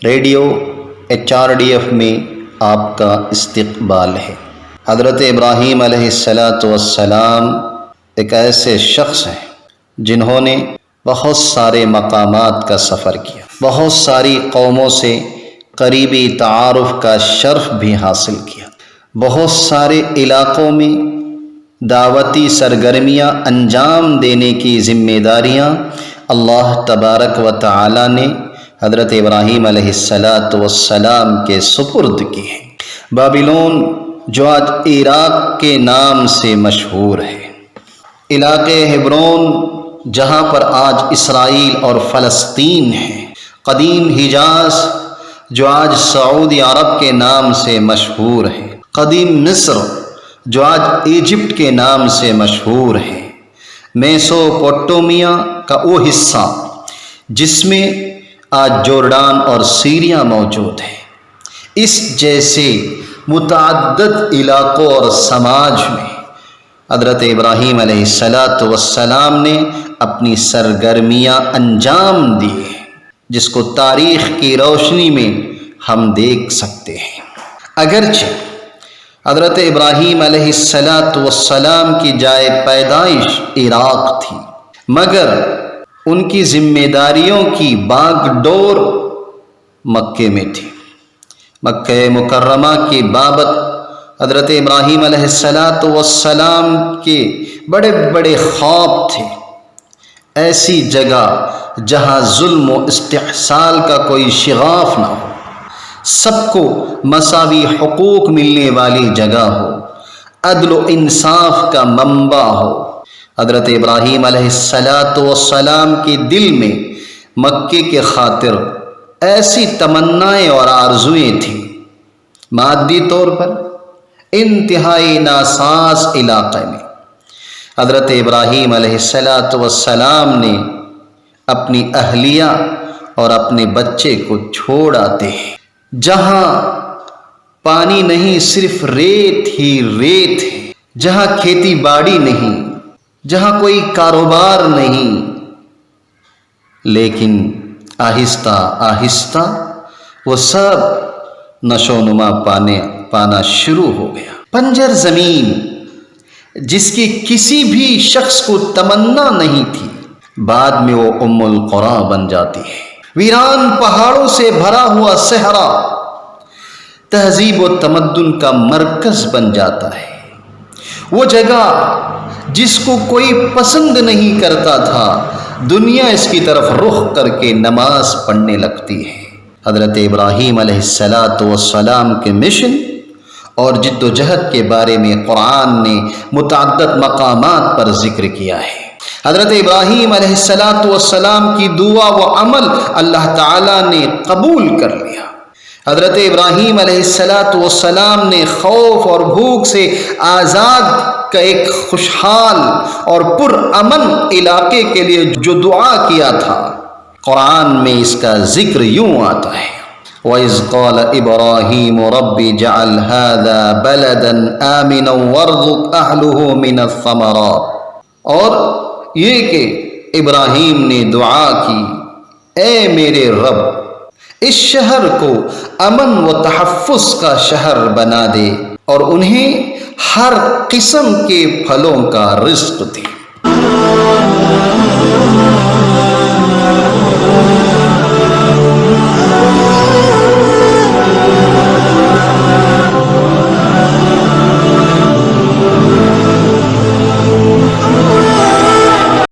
Radio HRDF میں آپ کا استقبال ہے۔ حضرت ابراہیم علیہ السلام ایک ایسے شخص ہیں جنہوں نے بہت سارے مقامات کا سفر کیا، بہت ساری قوموں سے قریبی تعارف کا شرف بھی حاصل کیا، بہت سارے علاقوں میں دعوتی سرگرمیاں انجام دینے کی ذمہ داریاں اللہ تبارک و تعالی نے حضرت ابراہیم علیہ السلام کے سپرد کی ہیں۔ بابلون جو آج عراق کے نام سے مشہور ہے، علاقے ہیبرون جہاں پر آج اسرائیل اور فلسطین ہے، قدیم حجاز جو آج سعودی عرب کے نام سے مشہور ہے، قدیم مصر جو آج ایجپٹ کے نام سے مشہور ہے، میسوپوٹیمیا کا وہ حصہ جس میں آج جورڈان اور سیریا موجود ہے، اس جیسے متعدد علاقوں اور سماج میں حضرت ابراہیم علیہ السلام نے اپنی سرگرمیاں انجام دی ہیں، جس کو تاریخ کی روشنی میں ہم دیکھ سکتے ہیں۔ اگرچہ حضرت ابراہیم علیہ السلام کی جائے پیدائش عراق تھی، مگر ان کی ذمہ داریوں کی باغ ڈور مکے میں تھی۔ مکہ مکرمہ کی بابت حضرت ابراہیم علیہ السلام کے بڑے بڑے خواب تھے، ایسی جگہ جہاں ظلم و استحصال کا کوئی شغاف نہ ہو، سب کو مساوی حقوق ملنے والی جگہ ہو، عدل و انصاف کا منبع ہو۔ حضرت ابراہیم علیہ السلام کے دل میں مکے کے خاطر ایسی تمنائیں اور آرزوئیں تھیں۔ مادی طور پر انتہائی ناساز علاقے میں حضرت ابراہیم علیہ السلام نے اپنی اہلیہ اور اپنے بچے کو چھوڑ آتے ہیں، جہاں پانی نہیں، صرف ریت ہی ریت ہے، جہاں کھیتی باڑی نہیں، جہاں کوئی کاروبار نہیں، لیکن آہستہ آہستہ وہ سب نشو و نما پانا شروع ہو گیا۔ بنجر زمین جس کی کسی بھی شخص کو تمنا نہیں تھی، بعد میں وہ ام القریٰ بن جاتی ہے۔ ویران پہاڑوں سے بھرا ہوا صحرا تہذیب و تمدن کا مرکز بن جاتا ہے۔ وہ جگہ جس کو کوئی پسند نہیں کرتا تھا، دنیا اس کی طرف رخ کر کے نماز پڑھنے لگتی ہے۔ حضرت ابراہیم علیہ السلام کے مشن اور جد و جہد کے بارے میں قرآن نے متعدد مقامات پر ذکر کیا ہے۔ حضرت ابراہیم علیہ السلام کی دعا و عمل اللہ تعالیٰ نے قبول کر لیا۔ حضرت ابراہیم علیہ السلام نے خوف اور بھوک سے آزاد کا ایک خوشحال اور پرامن علاقے کے لیے جو دعا کیا تھا، قرآن میں اس کا ذکر یوں آتا ہے: وَإِذْ قَالَ إِبْرَاهِيمُ رَبِّ اجْعَلْ هَذَا بَلَدًا آمِنًا وَارْزُقْ أَهْلُهُ مِنَ الثَّمَرَاتِ، اور یہ کہ ابراہیم نے دعا کی، اے میرے رب، اس شہر کو امن و تحفظ کا شہر بنا دے اور انہیں ہر قسم کے پھلوں کا رزق دے۔